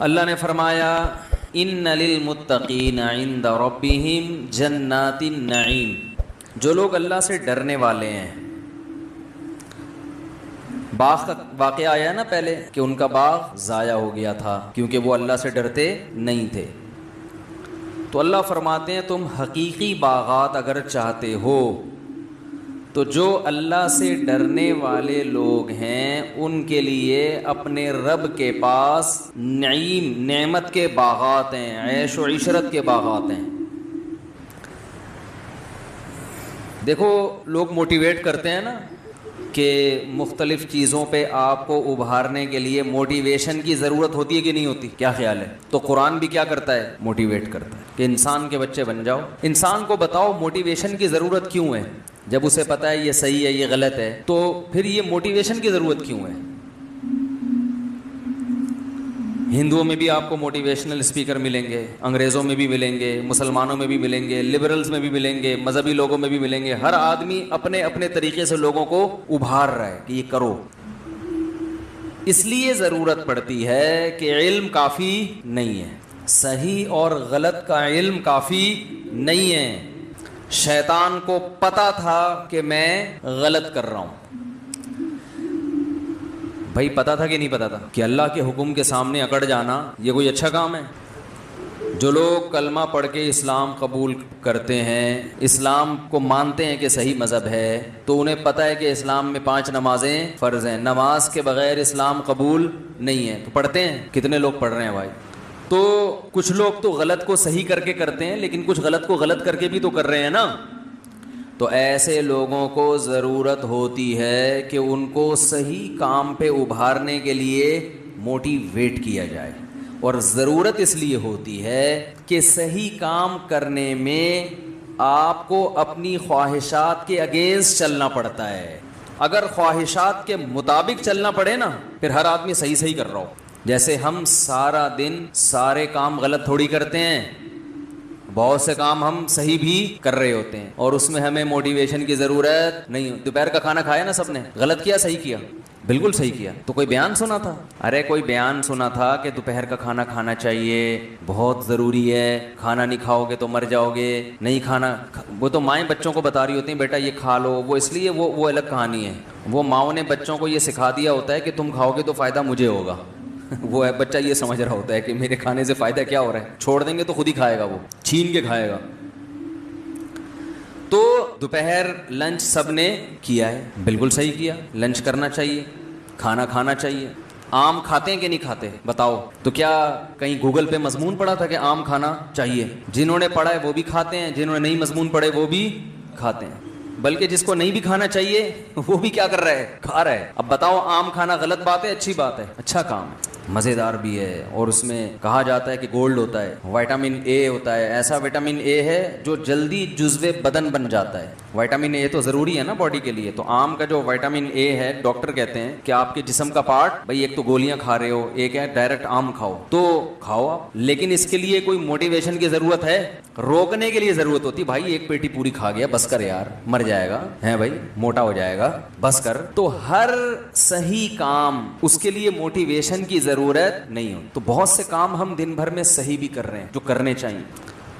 اللہ نے فرمایا ان للمتقین عند ربہم جنات النعیم، جو لوگ اللہ سے ڈرنے والے ہیں. باغ کا واقعہ آیا ہے نا پہلے کہ ان کا باغ ضائع ہو گیا تھا کیونکہ وہ اللہ سے ڈرتے نہیں تھے. تو اللہ فرماتے ہیں تم حقیقی باغات اگر چاہتے ہو تو جو اللہ سے ڈرنے والے لوگ ہیں ان کے لیے اپنے رب کے پاس نعیم، نعمت کے باغات ہیں، عیش و عشرت کے باغات ہیں. دیکھو لوگ موٹیویٹ کرتے ہیں نا کہ مختلف چیزوں پہ آپ کو ابھارنے کے لیے موٹیویشن کی ضرورت ہوتی ہے کہ نہیں ہوتی؟ کیا خیال ہے؟ تو قرآن بھی کیا کرتا ہے؟ موٹیویٹ کرتا ہے کہ انسان کے بچے بن جاؤ. انسان کو بتاؤ موٹیویشن کی ضرورت کیوں ہے. جب اسے پتہ ہے یہ صحیح ہے یہ غلط ہے تو پھر یہ موٹیویشن کی ضرورت کیوں ہے؟ ہندوؤں میں بھی آپ کو موٹیویشنل اسپیکر ملیں گے، انگریزوں میں بھی ملیں گے، مسلمانوں میں بھی ملیں گے، لبرلز میں بھی ملیں گے، مذہبی لوگوں میں بھی ملیں گے. ہر آدمی اپنے اپنے طریقے سے لوگوں کو ابھار رہا ہے کہ یہ کرو. اس لیے ضرورت پڑتی ہے کہ علم کافی نہیں ہے، صحیح اور غلط کا علم کافی نہیں ہے. شیطان کو پتا تھا کہ میں غلط کر رہا ہوں. بھائی پتا تھا کہ نہیں پتا تھا کہ اللہ کے حکم کے سامنے اکڑ جانا یہ کوئی اچھا کام ہے؟ جو لوگ کلمہ پڑھ کے اسلام قبول کرتے ہیں، اسلام کو مانتے ہیں کہ صحیح مذہب ہے، تو انہیں پتہ ہے کہ اسلام میں 5 نمازیں فرض ہیں، نماز کے بغیر اسلام قبول نہیں ہے، تو پڑھتے ہیں. کتنے لوگ پڑھ رہے ہیں بھائی؟ تو کچھ لوگ تو غلط کو صحیح کر کے کرتے ہیں لیکن کچھ غلط کو غلط کر کے بھی تو کر رہے ہیں نا. تو ایسے لوگوں کو ضرورت ہوتی ہے کہ ان کو صحیح کام پہ ابھارنے کے لیے موٹیویٹ کیا جائے. اور ضرورت اس لیے ہوتی ہے کہ صحیح کام کرنے میں آپ کو اپنی خواہشات کے اگینسٹ چلنا پڑتا ہے. اگر خواہشات کے مطابق چلنا پڑے نا پھر ہر آدمی صحیح صحیح کر رہا ہو. جیسے ہم سارا دن سارے کام غلط تھوڑی کرتے ہیں، بہت سے کام ہم صحیح بھی کر رہے ہوتے ہیں اور اس میں ہمیں موٹیویشن کی ضرورت نہیں. دوپہر کا کھانا کھایا نا سب نے، غلط کیا صحیح کیا؟ بالکل صحیح کیا. تو کوئی بیان سنا تھا؟ ارے کوئی بیان سنا تھا کہ دوپہر کا کھانا کھانا چاہیے، بہت ضروری ہے، کھانا نہیں کھاؤ گے تو مر جاؤ گے. نہیں کھانا، وہ تو مائیں بچوں کو بتا رہی ہوتی ہیں بیٹا یہ کھا لو، وہ اس لیے وہ الگ کہانی ہے. وہ ماؤں نے بچوں کو یہ سکھا دیا ہوتا ہے کہ تم کھاؤ گے تو فائدہ مجھے ہوگا. وہ ہے بچہ یہ سمجھ رہا ہوتا ہے کہ میرے کھانے سے فائدہ کیا ہو رہا ہے، چھوڑ دیں گے تو خود ہی کھائے گا، وہ چھین کے کھائے گا. تو دوپہر لنچ سب نے کیا ہے، بالکل صحیح کیا، لنچ کرنا چاہیے، کھانا کھانا چاہیے. آم کھاتے ہیں کہ نہیں کھاتے بتاؤ؟ تو کیا کہیں گوگل پہ مضمون پڑھا تھا کہ آم کھانا چاہیے؟ جنہوں نے پڑھا ہے وہ بھی کھاتے ہیں، جنہوں نے نہیں مضمون پڑھے وہ بھی کھاتے ہیں. بلکہ جس کو نہیں بھی کھانا چاہیے وہ بھی کیا کر رہا ہے؟ کھا رہا ہے. اب بتاؤ آم کھانا غلط بات ہے اچھی بات ہے؟ اچھا کام ہے، مزیدار بھی ہے، اور اس میں کہا جاتا ہے کہ گولڈ ہوتا ہے، وٹامن اے ہوتا ہے، ایسا وٹامن اے ہے جو جلدی جزو بدن بن جاتا ہے. وٹامن اے تو ضروری ہے نا باڈی کے لیے. تو آم کا جو وٹامن اے ہے ڈاکٹر کہتے ہیں کہ آپ کے جسم کا پارٹ، بھائی ایک تو گولیاں کھا رہے ہو، ایک ہے ڈائریکٹ آم کھاؤ، تو کھاؤ آپ، لیکن اس کے لیے کوئی موٹیویشن کی ضرورت ہے؟ روکنے کے لیے ضرورت ہوتی. بھائی ایک پیٹی پوری کھا گیا بس کر یار، مر جائے گا ہے بھائی، موٹا ہو جائے گا، بس کر. تو ہر صحیح کام اس کے لیے موٹیویشن کی ضرورت نہیں ہو. تو بہت سے کام ہم دن بھر میں صحیح بھی کر رہے ہیں جو کرنے چاہیے.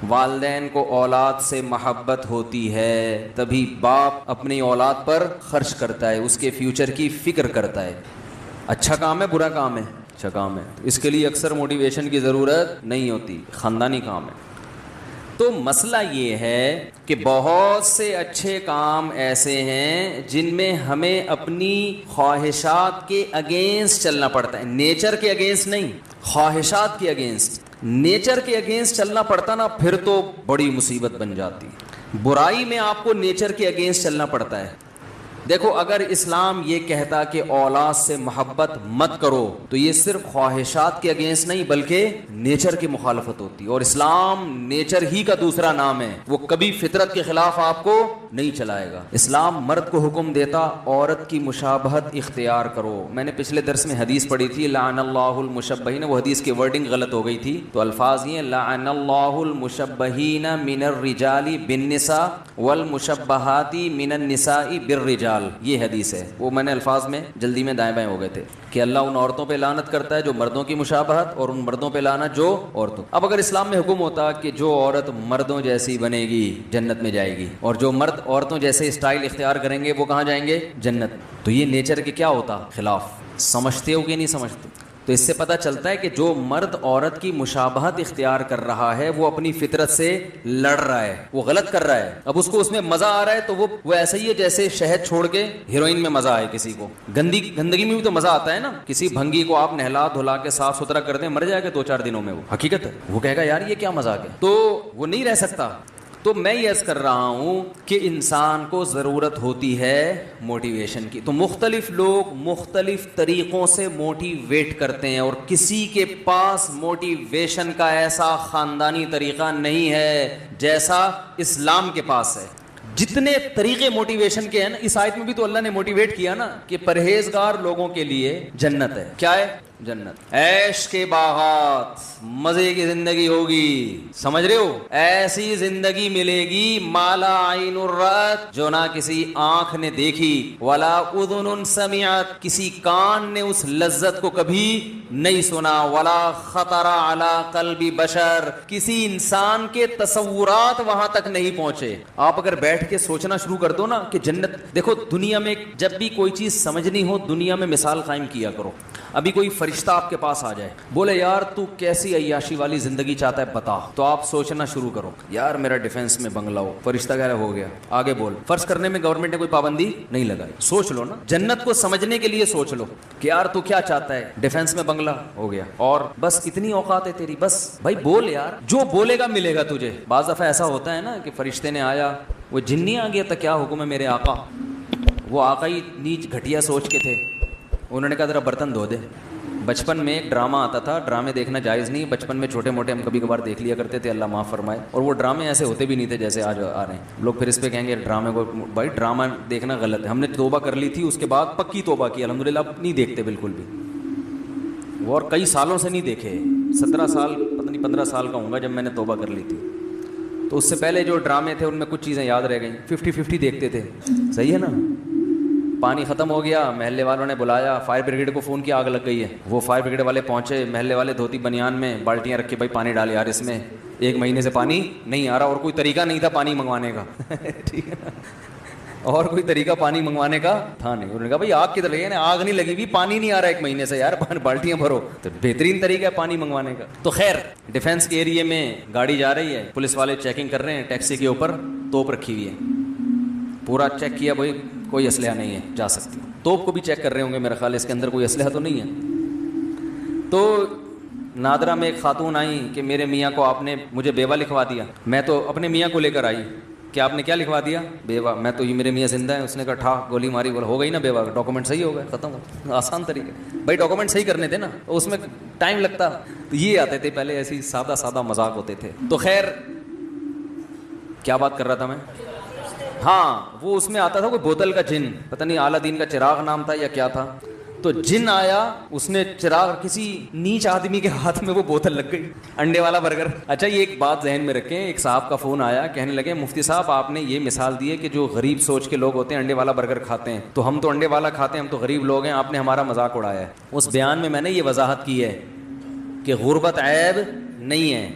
والدین کو اولاد سے محبت ہوتی ہے تبھی باپ اپنی اولاد پر خرچ کرتا ہے، اس کے فیوچر کی فکر کرتا ہے. اچھا کام ہے برا کام ہے؟ اچھا کام ہے. اس کے لیے اکثر موٹیویشن کی ضرورت نہیں ہوتی، خاندانی کام ہے. تو مسئلہ یہ ہے کہ بہت سے اچھے کام ایسے ہیں جن میں ہمیں اپنی خواہشات کے اگینسٹ چلنا پڑتا ہے، نیچر کے اگینسٹ نہیں، خواہشات کے اگینسٹ. نیچر کے اگینسٹ چلنا پڑتا نا پھر تو بڑی مصیبت بن جاتی. برائی میں آپ کو نیچر کے اگینسٹ چلنا پڑتا ہے. دیکھو اگر اسلام یہ کہتا کہ اولاد سے محبت مت کرو تو یہ صرف خواہشات کے اگینسٹ نہیں بلکہ نیچر کی مخالفت ہوتی. اور اسلام نیچر ہی کا دوسرا نام ہے، وہ کبھی فطرت کے خلاف آپ کو نہیں چلائے گا. اسلام مرد کو حکم دیتا عورت کی مشابہت اختیار کرو. میں نے پچھلے درس میں حدیث پڑھی تھی لعن اللہ المشبہین، وہ حدیث کی ورڈنگ غلط ہو گئی تھی، تو الفاظ یہ لعن اللہ المشبہین من الرجال بالنساء والمشبہات من النساء بالرجال. الرجال, یہ حدیث ہے. وہ میں نے الفاظ میں جلدی میں دائیں بائیں ہو گئے تھے کہ اللہ ان عورتوں پہ لعنت کرتا ہے جو مردوں کی مشابہت, اور ان مردوں پہ لعنت جو عورتوں. اب اگر اسلام میں حکم ہوتا کہ جو عورت مردوں جیسی بنے گی جنت میں جائے گی, اور جو مرد عورتوں جیسے اسٹائل اختیار کریں گے وہ کہاں جائیں گے؟ جنت. تو یہ نیچر کے کیا ہوتا؟ خلاف. سمجھتے ہو کہ نہیں سمجھتے؟ تو اس سے پتہ چلتا ہے کہ جو مرد عورت کی مشابہت اختیار کر رہا ہے وہ اپنی فطرت سے لڑ رہا ہے, وہ غلط کر رہا ہے. اب اس کو اس میں مزہ آ رہا ہے تو وہ ایسا ہی ہے جیسے شہد چھوڑ کے ہیروئن میں مزہ آئے کسی کو. گندگی میں بھی تو مزہ آتا ہے نا. کسی بھنگی کو آپ نہلا دھلا کے صاف ستھرا کر دیں, مر جائے گا 2-4 دنوں میں. وہ حقیقت ہے. وہ کہے گا یار یہ کیا مذاق ہے, تو وہ نہیں رہ سکتا. تو میں یہ عرض کر رہا ہوں کہ انسان کو ضرورت ہوتی ہے موٹیویشن کی. تو مختلف لوگ مختلف طریقوں سے موٹیویٹ کرتے ہیں, اور کسی کے پاس موٹیویشن کا ایسا خاندانی طریقہ نہیں ہے جیسا اسلام کے پاس ہے. جتنے طریقے موٹیویشن کے ہیں نا, اس آیت میں بھی تو اللہ نے موٹیویٹ کیا نا کہ پرہیزگار لوگوں کے لیے جنت ہے. کیا ہے؟ جنت. عیش کے باغات, مزے کی زندگی ہوگی, سمجھ رہے ہو؟ ایسی زندگی ملے گی مالا عین رأت, جو نہ کسی آنکھ نے دیکھی, ولا اذن سمعت, کسی کان نے اس لذت کو کبھی نہیں سنا, ولا خطر علی قلب بشر, کسی انسان کے تصورات وہاں تک نہیں پہنچے. آپ اگر بیٹھ کے سوچنا شروع کر دو نا کہ جنت, دیکھو دنیا میں جب بھی کوئی چیز سمجھنی ہو دنیا میں مثال قائم کیا کرو. ابھی کوئی فرشتہ آپ کے پاس آ جائے, بولے یار تو کیسی عیاشی والی زندگی چاہتا ہے بتا, تو آپ سوچنا شروع کرو یار میرا ڈیفینس میں بنگلہ ہو. فرشتہ کہہ رہا ہو گیا, آگے بول. فرض کرنے میں گورنمنٹ نے کوئی پابندی نہیں لگائی, سوچ لو نا. جنت کو سمجھنے کے لیے سوچ لو کہ یار تو کیا چاہتا ہے, ڈیفینس میں بنگلہ ہو گیا, اور بس اتنی اوقات ہے تیری, بس بھائی بول یار, جو بولے گا ملے گا تجھے. بعض دفعہ ایسا ہوتا ہے نا کہ فرشتے نے آیا, وہ جنی آ گیا تھا, کیا حکم ہے میرے آقا. وہ آقا ہی نیچ گھٹیا سوچ کے تھے, انہوں نے کہا ذرا برتن دھو دے. بچپن میں ایک ڈرامہ آتا تھا, ڈرامے دیکھنا جائز نہیں, بچپن میں چھوٹے موٹے ہم کبھی کبھار دیکھ لیا کرتے تھے, اللہ معاف فرمائے. اور وہ ڈرامے ایسے ہوتے بھی نہیں تھے جیسے آج آ رہے ہیں لوگ. پھر اس پہ کہیں گے ڈرامے کو, بھائی ڈرامہ دیکھنا غلط ہے. ہم نے توبہ کر لی تھی, اس کے بعد پکی توبہ کی الحمدللہ, اب نہیں دیکھتے بالکل بھی. وہ اور کئی سالوں سے نہیں دیکھے, 17 سال پتہ نہیں 15 سال کا ہوں گا جب میں نے توبہ کر لی تھی. تو اس سے پہلے جو ڈرامے تھے ان میں کچھ چیزیں یاد رہ گئیں, 50-50 دیکھتے تھے. صحیح ہے نا. پانی ختم ہو گیا, محلے والوں نے بلایا, فائر بریگیڈ کو فون کیا آگ لگ گئی ہے. وہ فائر بریگیڈ والے پہنچے, محلے والے دھوتی بنیان میں بالٹیاں رکھ کے, بھائی پانی ڈال یار, اس میں 1 مہینے سے پانی نہیں آ رہا. اور کوئی طریقہ نہیں تھا پانی منگوانے کا, ٹھیک ہے نا, اور کوئی طریقہ پانی منگوانے کا تھا نہیں. انہوں نے کہا بھائی آگ کدھر لگی ہے, آگ نہیں لگی ہوئی, پانی نہیں آ رہا 1 مہینے سے یار, بالٹیاں بھرو. تو بہترین طریقہ ہے پانی منگوانے کا. تو خیر ڈیفینس کے ایریے میں گاڑی جا رہی ہے, پولیس والے چیکنگ کر رہے ہیں, ٹیکسی کے اوپر توپ رکھی ہوئی ہے. پورا چیک کیا, بھائی کوئی اسلحہ نہیں ہے, جا سکتی. توپ کو بھی چیک کر رہے ہوں گے میرا خیال, اس کے اندر کوئی اسلحہ تو نہیں ہے. تو نادرا میں ایک خاتون آئی کہ میرے میاں کو آپ نے مجھے بیوہ لکھوا دیا. میں تو اپنے میاں کو لے کر آئی کہ آپ نے کیا لکھوا دیا؟ بیوہ. میں تو یہ میرے میاں زندہ ہیں. اس نے کہا ٹھا گولی ماری, بولا ہو گئی نا بیوہ, ڈاکومنٹ صحیح ہو گئے, ختم ہو. آسان طریقے, بھائی ڈاکومنٹ صحیح کرنے تھے نا, اس میں ٹائم لگتا. تو یہ آتے تھے پہلے, ایسی سادہ سادہ مذاق ہوتے تھے. تو خیر کیا بات کر رہا تھا میں؟ ہاں, وہ اس میں آتا تھا کوئی بوتل کا جن, پتہ نہیں اعلیٰ دین کا چراغ نام تھا یا کیا تھا. تو جن آیا, اس نے چراغ, کسی نیچ آدمی کے ہاتھ میں وہ بوتل لگ گئی, انڈے والا برگر. اچھا یہ ایک بات ذہن میں رکھیں, ایک صاحب کا فون آیا, کہنے لگے مفتی صاحب آپ نے یہ مثال دی ہے کہ جو غریب سوچ کے لوگ ہوتے ہیں انڈے والا برگر کھاتے ہیں, تو ہم تو انڈے والا کھاتے ہیں, ہم تو غریب لوگ ہیں, آپ نے ہمارا مذاق اڑایا ہے. اس بیان میں نے یہ وضاحت کی ہے کہ غربت عیب نہیں ہے.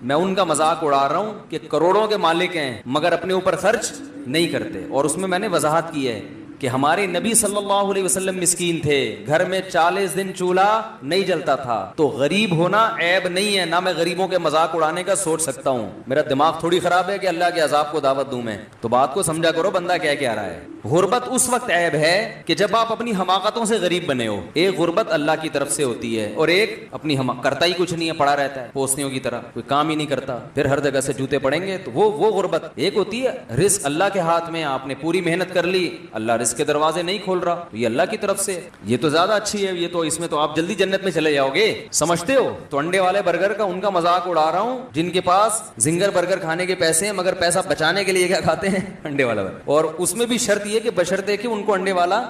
میں ان کا مذاق اڑا رہا ہوں کہ کروڑوں کے مالک ہیں مگر اپنے اوپر خرچ نہیں کرتے. اور اس میں نے وضاحت کی ہے کہ ہمارے نبی صلی اللہ علیہ وسلم مسکین تھے, گھر میں 40 دن چولہا نہیں جلتا تھا. تو غریب ہونا عیب نہیں ہے, نہ میں غریبوں کے مذاق اڑانے کا سوچ سکتا ہوں. میرا دماغ تھوڑی خراب ہے کہ اللہ کے عذاب کو دعوت دوں میں. تو بات کو سمجھا کرو بندہ کیا رہا ہے. غربت اس وقت عیب ہے کہ جب آپ اپنی حماقتوں سے غریب بنے ہو. ایک غربت اللہ کی طرف سے ہوتی ہے, اور ایک اپنی کرتا ہی کچھ نہیں ہے, پڑا رہتا ہے پوسنیوں کی طرح, کوئی کام ہی نہیں کرتا, پھر ہر جگہ سے جوتے پڑیں گے. تو وہ غربت. ایک ہوتی ہے رزق اللہ کے ہاتھ میں, آپ نے پوری محنت کر لی, اللہ رزق کے دروازے نہیں کھول رہا, تو یہ اللہ کی طرف سے, یہ تو زیادہ اچھی ہے. یہ تو اس میں تو آپ جلدی جنت میں چلے جاؤ گے, سمجھتے ہو. تو انڈے والے برگر کا ان کا مذاق اڑا رہا ہوں جن کے پاس زنگر برگر کھانے کے پیسے ہیں, مگر پیسہ بچانے کے لیے کیا کھاتے ہیں؟ انڈے والا برگر. اور اس میں بھی شرط یہ کہ بشرطے کہ ان کو انڈے والا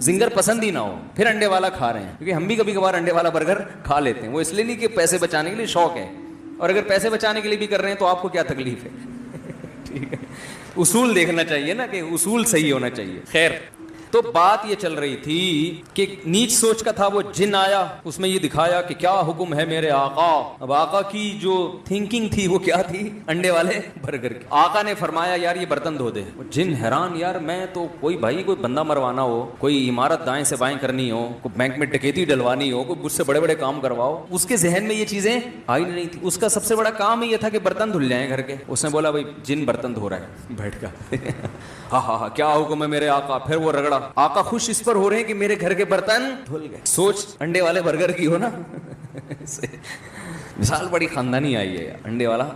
زنگر پسند ہی نہ ہو, پھر انڈے والا کھا رہے ہیں. کیونکہ ہم بھی کبھی کبھار انڈے والا برگر کھا لیتے ہیں, وہ اس لیے نہیں کہ پیسے بچانے کے لیے, شوق ہے. اور اگر پیسے بچانے کے لیے بھی کر رہے ہیں تو آپ کو کیا تکلیف ہے؟ ٹھیک ہے, اصول دیکھنا چاہیے نا, کہ اصول صحیح ہونا چاہیے. خیر تو بات یہ چل رہی تھی کہ نیچ سوچ کا تھا, وہ جن آیا, اس میں یہ دکھایا کہ کیا حکم ہے میرے آقا. اب آقا کی جو تھنکنگ تھی وہ کیا تھی, انڈے والے برگر کی. آقا نے فرمایا یار یہ برتن دھو دے. جن حیران, یار میں تو کوئی بندہ مروانا ہو, کوئی عمارت دائیں سے بائیں کرنی ہو, کوئی بینک میں ڈکیتی ڈلوانی ہو, کوئی مجھ سے بڑے بڑے کام کرواؤ, اس کے ذہن میں یہ چیزیں آئی نہیں تھی. اس کا سب سے بڑا کام یہ تھا کہ برتن دھل جائیں گھر کے. اس نے بولا بھائی جن برتن دھو رہا ہے بیٹھ کر. ہاں کیا حکم ہے میرے آقا. پھر وہ رگڑا. آقا خوش اس پر ہو رہے ہیں کہ میرے گھر کے برتن دھل گئے. سوچ انڈے والے برگر کی ہو نا. مثال بڑی خاندانی آئی ہے انڈے والا.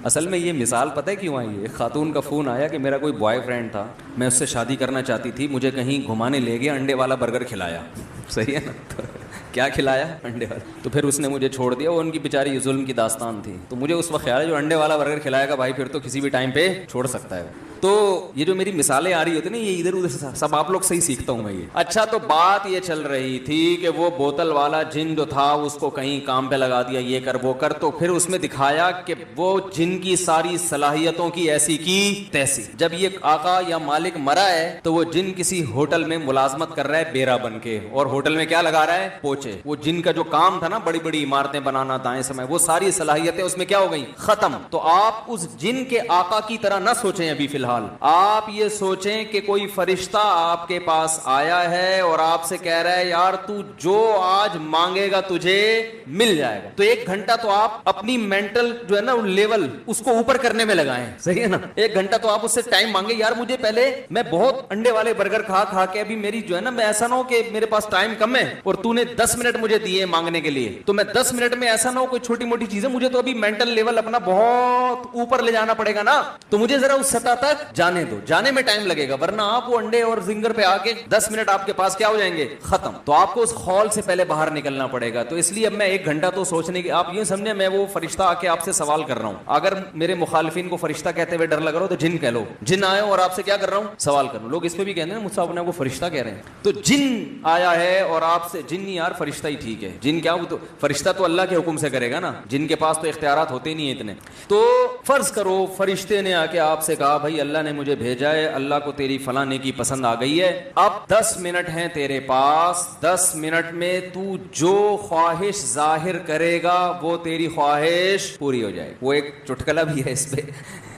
اصل میں یہ مثال پتہ ہے کیوں آئی ہے. ایک خاتون کا فون آیا کہ میرا کوئی بوائے فرینڈ تھا, میں اس سے شادی کرنا چاہتی تھی, مجھے کہیں گھمانے لے گیا, انڈے والا برگر کھلایا. صحیح ہے نا. کیا کھلایا, انڈے والا. تو پھر اس نے مجھے چھوڑ دیا. وہ ان کی بیچاری ظلم کی داستان تھی. تو مجھے اس وقت خیال ہے جو انڈے والا برگر کھلائے گا بھائی پھر تو کسی بھی ٹائم پہ چھوڑ سکتا ہے. تو یہ جو میری مثالیں آ رہی ہوتی نا, یہ ادھر ادھر سب آپ لوگ صحیح سیکھتا ہوں میں یہ. اچھا تو بات یہ چل رہی تھی کہ وہ بوتل والا جن جو تھا اس کو کہیں کام پہ لگا دیا, یہ کر وہ کر. تو پھر اس میں دکھایا کہ وہ جن کی ساری صلاحیتوں کی ایسی کی تیسی. جب یہ آقا یا مالک مرا ہے تو وہ جن کسی ہوٹل میں ملازمت کر رہا ہے بیرا بن کے, اور ہوٹل میں کیا لگا رہا ہے, پوچھے. وہ جن کا جو کام تھا نا بڑی بڑی عمارتیں بنانا دائیں سمے, وہ ساری صلاحیتیں اس میں کیا ہو گئی, ختم. تو آپ اس جن کے آقا کی طرح نہ سوچیں ابھی فی الحال. آپ یہ سوچیں کہ کوئی فرشتہ آپ کے پاس آیا ہے اور آپ سے کہہ رہا ہے یار تو جو آج مانگے گا تجھے مل جائے گا. تو 1 گھنٹہ تو آپ اپنی مینٹل جو ہے نا لیول اس کو اوپر کرنے میں لگائیں. صحیح ہے نا. 1 گھنٹہ تو آپ اس سے ٹائم مانگے, یار مجھے پہلے میں بہت انڈے والے برگر کھا کے ابھی میری جو ہے نا, میں ایسا نہ ہو کہ میرے پاس ٹائم کم ہے اور تو نے 10 منٹ مجھے دیے مانگنے کے لیے, تو میں 10 منٹ میں ایسا نہ ہو کوئی چھوٹی موٹی چیزیں, مجھے تو ابھی مینٹل لیول اپنا بہت اوپر لے جانا پڑے گا نا. تو مجھے ذرا اس سطح تک جانے دو, جانے میں ٹائم لگے گا, ورنہ آپ وہ انڈے اور زنگر پہ آ کے 10 منٹ آپ کے پاس کیا ہو جائیں گے, ختم. تو آپ کو اس خول سے پہلے باہر نکلنا پڑے گا. تو اس لیے اب میں 1 گھنٹہ تو سوچنے کی, آپ یہ سمجھیں میں وہ فرشتہ آ کے آپ سے سوال کر رہا ہوں. اگر میرے مخالفین کو فرشتہ کہتے ہوئے ڈر لگ رہا ہو تو جن کہہ لو, جن آئے اور آپ سے کیا کر رہا ہوں, سوال کر لو. لوگ اس پہ بھی کہتے ہیں مجھ سے اپنے کو فرشتہ کہہ رہے ہیں. تو جن آیا ہے اور آپ سے, جن یار فرشتہ ہی ٹھیک ہے, جن کیا, وہ تو فرشتہ تو اللہ کے حکم سے کرے گا نا, جن کے پاس تو اختیارات ہوتے نہیں ہیں اتنے. تو فرض کرو فرشتے نے آ کے آپ سے کہا بھائی اللہ نے مجھے بھیجا ہے, اللہ کو تیری فلاں نیکی پسند آ گئی ہے, اب 10 منٹ ہیں تیرے پاس, 10 منٹ میں تو جو خواہش ظاہر کرے گا وہ تیری خواہش پوری ہو جائے. وہ ایک چٹکلا بھی ہے اس پہ.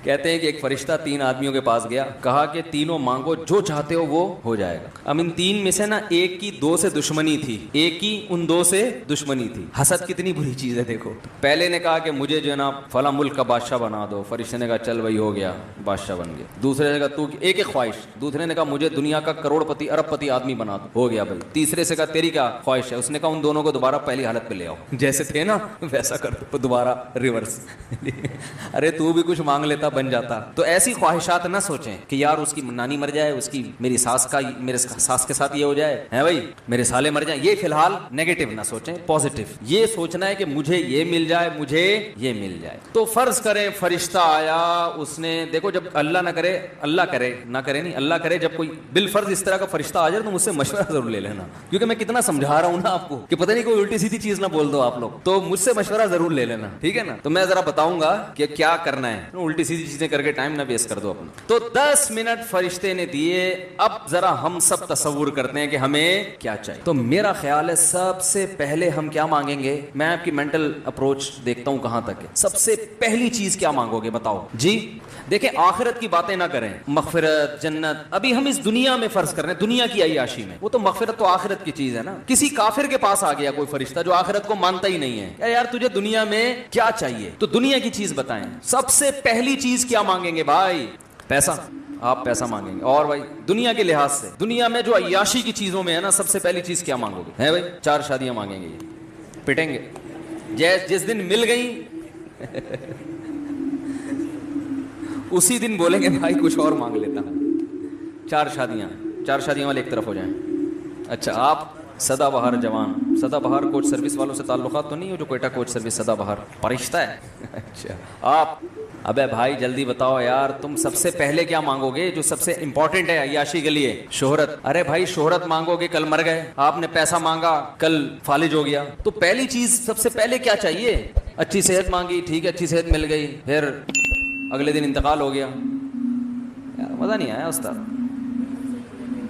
کہتے ہیں کہ ایک فرشتہ 3 آدمیوں کے پاس گیا, کہا کہ تینوں مانگو جو چاہتے ہو وہ ہو جائے گا. اب ان 3 میں سے نا ایک کی 2 سے دشمنی تھی, ایک کی ان 2 سے دشمنی تھی. حسد کتنی بری چیز ہے دیکھو. پہلے نے کہا کہ مجھے جو ہے نا فلاں ملک کا بادشاہ بنا دو. فرشتے نے کہا چل بھائی ہو گیا, بادشاہ بن گیا. دوسرے نے کہا تو ایک خواہش. دوسرے نے کہا مجھے دنیا کا کروڑ پتی ارب پتی آدمی بنا دو. ہو گیا بھائی. تیسرے سے کہا تیری کیا خواہش ہے. اس نے کہا ان دونوں کو دوبارہ پہلی حالت پہ لے آؤ, جیسے تھے نا ویسا کر دو, دوبارہ ریورس. ارے تو بھی کچھ مانگ لیتا بن جاتا. تو ایسی خواہشات نہ سوچیں کہ یار اس کی نانی مر جائے, اس کی میری ساس کے ساتھ یہ ہو جائے ہے بھائی, میرے سالے مر جائیں. یہ فی الحال نیگیٹو نہ سوچیں, پازیٹو یہ سوچنا ہے کہ مجھے یہ مل جائے, مجھے یہ مل جائے. تو فرض کریں فرشتہ آیا, اس نے دیکھو جب اللہ نہ کرے اللہ کرے جب کوئی بالفرض اس طرح کا فرشتہ آ جائے تو مجھ سے مشورہ ضرور لے لینا, کیونکہ میں کتنا سمجھا رہا ہوں نا آپ کو کہ پتہ نہیں کوئی الٹی سیدھی چیز نہ بول دو آپ لوگ. تو مجھ سے مشورہ ضرور لے لینا, ٹھیک ہے نا. تو میں ذرا بتاؤں گا کہ کیا کرنا ہے, الٹی سیدھی چیزیں کر کے ٹائم نہ ویسٹ کر دو اپنا. تو 10 منٹ فرشتے نے دیے. اب ذرا ہم سب تصور کرتے ہیں کہ ہمیں کیا چاہیے. تو میرا خیال ہے سب سے پہلے ہم کیا مانگیں گے, میں آپ کی مینٹل اپروچ دیکھتا ہوں کہاں تک ہے. سب سے پہلی چیز کیا مانگو گے بتاؤ جی. دیکھیں آخرت کی باتیں نہ کریں, مغفرت جنت. ابھی ہم اس دنیا میں فرض کر رہے ہیں, دنیا کی عیاشی میں, وہ تو مغفرت تو آخرت کی چیز ہے نا. کسی کافر کے پاس آ گیا کوئی فرشتہ جو آخرت کو مانتا ہی نہیں ہے, یار تجھے دنیا میں کیا چاہیے, تو دنیا کی چیز بتائیں. سب سے پہلی چیز کیا مانگیں گے بھائی, پیسہ. آپ پیسہ مانگیں گے. اور بھائی دنیا کے لحاظ سے, دنیا میں جو عیاشی کی چیزوں میں ہے نا, سب سے پہلی چیز کیا مانگو گے, ہے بھائی 4 شادیاں مانگیں گے, یہ پٹیں گے جس دن مل گئی اسی دن بولیں گے بھائی کچھ اور مانگ لیتا ہوں. 4 شادیاں والے ایک طرف ہو جائیں. اچھا آپ سدا بہار جوان, سدا بہار کوچ سروس والوں سے تعلقات تو نہیں ہو جو کوئٹہ کوچ سروس سدا بہار فرشتہ ہے. اچھا آپ, ابے بھائی جلدی بتاؤ یار, تم سب سے پہلے کیا مانگو گے جو سب سے امپورٹنٹ ہے عیاشی کے لیے, شہرت. ارے بھائی شہرت مانگو گے, کل مر گئے, آپ نے پیسہ مانگا کل فالج ہو گیا. تو پہلی چیز سب سے پہلے کیا چاہیے, اچھی صحت مانگی, ٹھیک ہے اچھی صحت مل گئی, پھر اگلے دن انتقال ہو گیا. یار مزہ نہیں آیا استاد.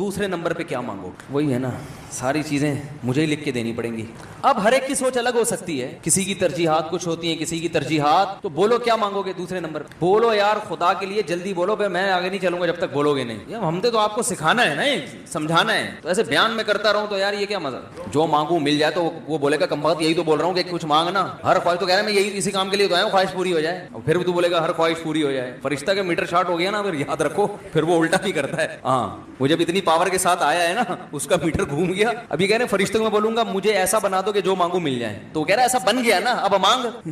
دوسرے نمبر پہ کیا مانگو. وہی ہے نا, ساری چیزیں مجھے ہی لکھ کے دینی پڑیں گی. اب ہر ایک کی سوچ الگ ہو سکتی ہے, کسی کی ترجیحات کچھ ہوتی ہیں, کسی کی ترجیحات. تو بولو کیا مانگو گے دوسرے نمبر پہ؟ بولو یار خدا کے لیے جلدی بولو, میں آگے نہیں چلوں گا جب تک بولو گے نہیں. ہم نے تو آپ کو سکھانا ہے نا, سمجھانا ہے. تو ایسے بیان میں کرتا رہوں تو یار یہ کیا مزہ. جو مانگوں مل جائے تو وہ بولے گا کم بخت یہی تو بول رہا ہوں کہ کچھ مانگنا. ہر خواہش تو کہہ رہا ہے میں یہی اسی کام کے لیے تو آیا ہوں, خواہش پوری ہو جائے. اور پھر بھی تو بولے گا ہر خواہش پوری ہو جائے. فرشتہ کا میٹر شارٹ ہو گیا نا, پھر یاد رکھو پھر وہ الٹا بھی کرتا ہے. ہاں وہ جب اتنی پاور کے ساتھ آیا ہے نا, اس کا میٹر گھوم گیا. ابھی کہہ رہے ہیں فرشتوں میں بولوں گا مجھے ایسا بنا دو کہ جو مانگو مل جائے, تو کہہ رہا ہے ایسا بن گیا نا اب مانگ.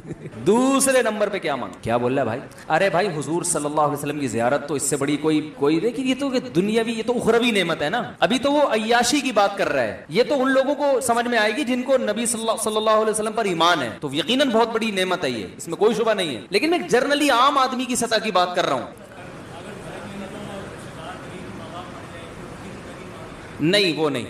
دوسرے نمبر پہ کیا مانگ, کیا بول رہا ہے بھائی؟ ارے بھائی حضور صلی اللہ علیہ وسلم کی زیارت تو اس سے بڑی کوئی دیکھیے, یہ تو دنیاوی, یہ تو اخروی نعمت ہے نا. ابھی تو وہ عیاشی کی بات کر رہا ہے. یہ تو ان لوگوں کو سمجھ میں آئے گی جن کو نبی صلی اللہ علیہ وسلم پر ایمان ہے, تو یقیناً بہت بڑی نعمت ہے یہ, اس میں کوئی شبہ نہیں ہے. لیکن میں جنرلی عام آدمی کی سطح کی بات کر رہا ہوں. نہیں وہ نہیں,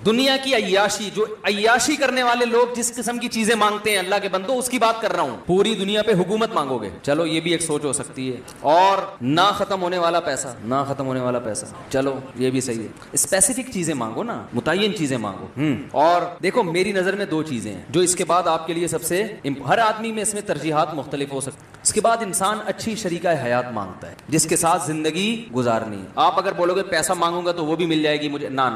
دنیا کی عیاشی, جو عیاشی کرنے والے لوگ جس قسم کی چیزیں مانگتے ہیں اللہ کے بندو, اس کی بات کر رہا ہوں. پوری دنیا پہ حکومت مانگو گے, چلو یہ بھی ایک سوچ ہو سکتی ہے. اور نہ ختم ہونے والا پیسہ, نہ ختم ہونے والا پیسہ, چلو یہ بھی صحیح ہے. اسپیسیفک چیزیں مانگو نا, متعین چیزیں مانگو. اور دیکھو میری نظر میں دو چیزیں ہیں جو اس کے بعد آپ کے لیے سب سے, ہر آدمی میں اس میں ترجیحات مختلف ہو سکتی. اس کے بعد انسان اچھی شریکہ حیات مانگتا ہے جس کے ساتھ زندگی گزارنی ہے. آپ اگر بولو گے پیسہ مانگوں گا تو وہ بھی مل جائے گی مجھے, نہ.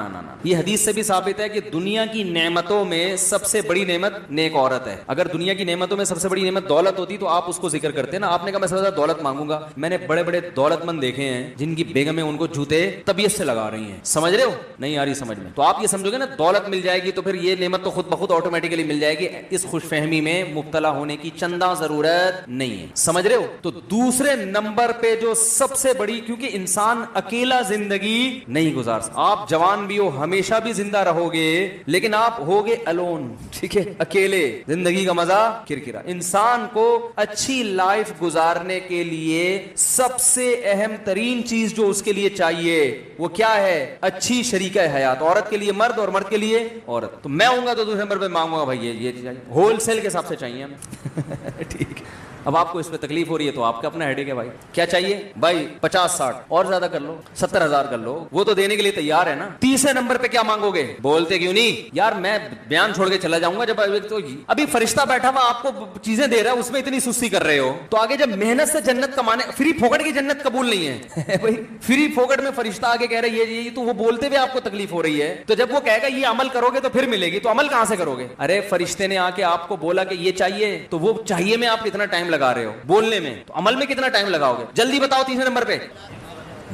یہ حدیث سے بھی ثابت ہے کہ دنیا کی نعمتوں میں سب سے بڑی نعمت نیک عورت ہے. اگر دنیا کی نعمتوں میں سب سے بڑی نعمت دولت ہوتی تو آپ اس کو ذکر کرتے نا. آپ نے کہا میں سب سے زیادہ دولت مانگوں گا. میں نے بڑے بڑے دولت مند دیکھے ہیں جن کی بیگمیں ان کو جوتے طبیعت سے لگا رہی ہیں. سمجھ رہے ہو, نہیں آ رہی سمجھ میں؟ تو آپ یہ سمجھو گے نا دولت مل جائے گی تو پھر یہ نعمت تو خود بخود آٹومیٹکلی مل جائے گی. اس خوش فہمی میں مبتلا ہونے کی چندہ ضرورت نہیں ہے. سمجھ رہے ہو؟ تو دوسرے نمبر پہ جو سب سے بڑی, کیونکہ انسان اکیلا زندگی نہیں گزار سکتا. آپ جوان بھی ہو, ہمیشہ بھی زندہ رہو گے, لیکن آپ ہوگے الون, ٹھیک ہے, اکیلے. زندگی کا مزہ کرکرا. انسان کو اچھی لائف گزارنے کے لیے سب سے اہم ترین چیز جو اس کے لیے چاہیے وہ کیا ہے؟ اچھی شریکہ حیات. عورت کے لیے مرد اور مرد کے لیے عورت. تو میں ہوں گا تو دوسرے نمبر پہ مانگوں گا بھائی یہ چاہیے, ہول سیل کے حساب سے چاہیے ہمیں. ٹھیک ہے, اب آپ کو اس پہ تکلیف ہو رہی ہے تو آپ کا اپنا ہیڈیک ہے بھائی. کیا چاہیے بھائی؟ 50-60 اور زیادہ کر لو, 70,000 کر لو, وہ تو دینے کے لیے تیار ہے نا. تیسرے نمبر پہ کیا مانگو گے؟ بولتے کیوں نہیں یار, میں بیان چھوڑ کے چلا جاؤں گا جب تو ابھی فرشتہ بیٹھا ہوا آپ کو چیزیں دے رہا ہے, اس میں اتنی سستی کر رہے ہو تو آگے جب محنت سے جنت کمانے, فری پھوکٹ کی جنت قبول نہیں ہے بھائی. فری پھوکٹ میں فرشتہ آگے کہہ رہا ہے یہ تو وہ بولتے ہوئے آپ کو تکلیف ہو رہی ہے, تو جب وہ کہے گا یہ عمل کرو گے تو پھر ملے گی, تو عمل کہاں سے کرو گے؟ ارے فرشتے نے آ کے آپ کو بولا کہ یہ چاہیے, تو وہ چاہیے میں آپ کتنا ٹائم لگا رہے ہو بولنے میں, تو عمل میں کتنا ٹائم لگاؤ گے؟ جلدی بتاؤ. تیسرے نمبر پہ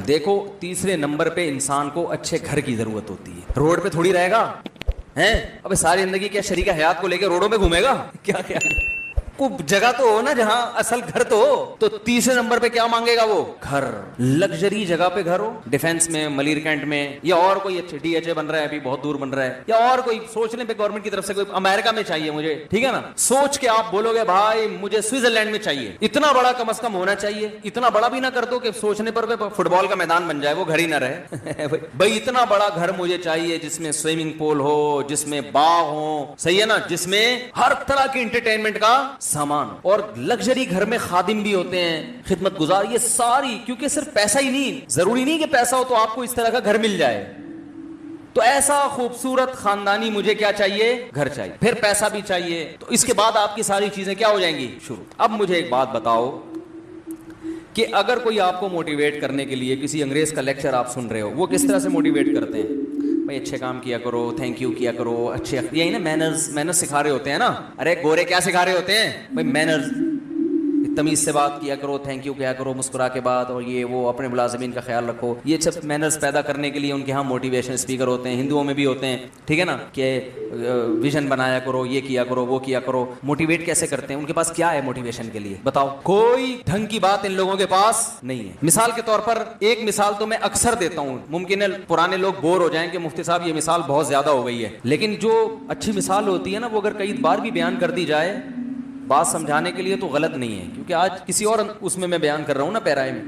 دیکھو, تیسرے نمبر پہ انسان کو اچھے گھر کی ضرورت ہوتی ہے. روڈ پہ تھوڑی رہے گا ہیں, ابے ساری زندگی کیا شریکہ حیات کو لے کے روڈوں پہ گھومے گا کیا؟ کو جگہ تو ہو نا جہاں اصل گھر تو ہو. تو تیسرے نمبر پہ کیا مانگے گا وہ؟ گھر. لگژری جگہ پہ گھر ہو, ڈیفینس میں, ملیر کینٹ میں, یا اور کوئی اچھے ڈی ایچ اے بن رہا ہے ابھی بہت دور بن رہا ہے, یا اور کوئی سوچنے پہ گورنمنٹ کی طرف سے کوئی امریکہ میں چاہیے مجھے, ٹھیک ہے نا. سوچ کے آپ بولو گے بھائی مجھے سوئٹزرلینڈ میں چاہیے. اتنا بڑا کم از کم ہونا چاہیے, اتنا بڑا بھی نہ کر دو کہ سوچنے پر فٹ بال کا میدان بن جائے, وہ گھر ہی نہ رہے بھائی. اتنا بڑا گھر مجھے چاہیے جس میں سوئمنگ پول ہو, جس میں باغ ہو, صحیح ہے نا, جس میں ہر طرح کی انٹرٹینمنٹ کا سامان, اور لگژری گھر میں خادم بھی ہوتے ہیں, خدمت گزار, یہ ساری. کیونکہ صرف پیسہ ہی نہیں, ضروری نہیں کہ پیسہ ہو تو آپ کو اس طرح کا گھر مل جائے. تو ایسا خوبصورت خاندانی مجھے کیا چاہیے؟ گھر چاہیے. پھر پیسہ بھی چاہیے, تو اس کے بعد آپ کی ساری چیزیں کیا ہو جائیں گی؟ شروع. اب مجھے ایک بات بتاؤ کہ اگر کوئی آپ کو موٹیویٹ کرنے کے لیے کسی انگریز کا لیکچر آپ سن رہے ہو, وہ کس طرح سے موٹیویٹ کرتے ہیں؟ بھائی اچھے کام کیا کرو, تھینک یو کیا کرو, اچھے, یہی نا مینرز سکھا رہے ہوتے ہیں نا. ارے گورے کیا سکھا رہے ہوتے ہیں بھائی؟ مینرز, تمیز سے بات کیا کرو, تھینک یو کیا کرو مسکرا کے بعد, اور یہ وہ اپنے ملازمین کا خیال رکھو. یہ سب مینرز پیدا کرنے کے لیے ان کے ہاں موٹیویشن اسپیکر ہوتے ہیں, ہندوؤں میں بھی ہوتے ہیں, ٹھیک ہے نا, کہ ویژن بنایا کرو, یہ کیا کرو, وہ کیا کرو. موٹیویٹ کیسے کرتے ہیں؟ ان کے پاس کیا ہے موٹیویشن کے لیے؟ بتاؤ. کوئی ڈھنگ کی بات ان لوگوں کے پاس نہیں ہے. مثال کے طور پر ایک مثال تو میں اکثر دیتا ہوں, ممکن ہے پرانے لوگ بور ہو جائیں کہ مفتی صاحب یہ مثال بہت زیادہ ہو گئی ہے, لیکن جو اچھی مثال ہوتی ہے نا وہ اگر کئی بار بھی بیان کر دی جائے بات سمجھانے کے لیے تو غلط نہیں ہے. کیونکہ آج کسی اور اس میں بیان کر رہا ہوں نا, پیرائے میں.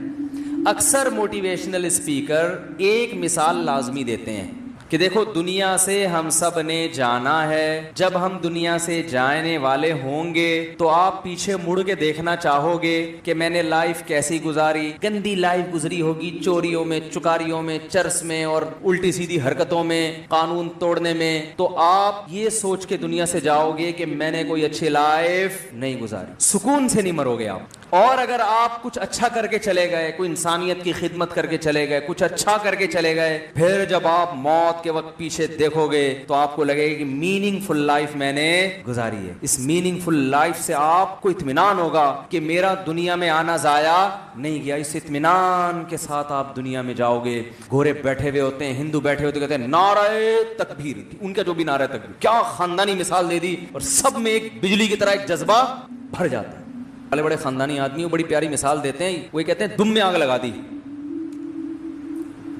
اکثر موٹیویشنل اسپیکر ایک مثال لازمی دیتے ہیں, کہ دیکھو دنیا سے ہم سب نے جانا ہے, جب ہم دنیا سے جانے والے ہوں گے تو آپ پیچھے مڑ کے دیکھنا چاہو گے کہ میں نے لائف کیسی گزاری. گندی لائف گزری ہوگی, چوریوں میں, چکاریوں میں, چرس میں اور الٹی سیدھی حرکتوں میں, قانون توڑنے میں. تو آپ یہ سوچ کے دنیا سے جاؤ گے کہ میں نے کوئی اچھی لائف نہیں گزاری, سکون سے نہیں مرو گے آپ. اور اگر آپ کچھ اچھا کر کے چلے گئے, کوئی انسانیت کی خدمت کر کے چلے گئے, کچھ اچھا کر کے چلے گئے, پھر جب آپ موت کے وقت پیچھے دیکھو گے تو آپ کو لگے گا کہ میننگ فل لائف میں نے گزاری ہے. اس میننگ فل لائف سے آپ کو اطمینان ہوگا کہ میرا دنیا میں آنا ضائع نہیں گیا. اس اطمینان کے ساتھ آپ دنیا میں جاؤ گے. گورے بیٹھے ہوئے ہوتے ہیں, ہندو بیٹھے ہوتے کہتے ہیں نعرہ تکبیر, ان کا جو بھی نعرہ تکبیر, کیا خاندانی مثال دے دی, اور سب میں ایک بجلی کی طرح ایک جذبہ بھر جاتا ہے. بڑے بڑے خاندانی آدمی وہ بڑی پیاری مثال دیتے ہیں, وہ کہتے ہیں دم میں آگ لگا دی.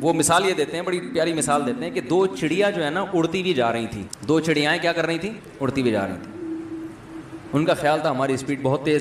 وہ مثال یہ دیتے ہیں, بڑی پیاری مثال دیتے ہیں کہ دو چڑیا جو ہے نا اڑتی بھی جا رہی تھی. دو چڑیائیں کیا کر رہی تھیں, اڑتی بھی جا رہی تھیں. ان کا خیال تھا ہماری اسپیڈ بہت تیز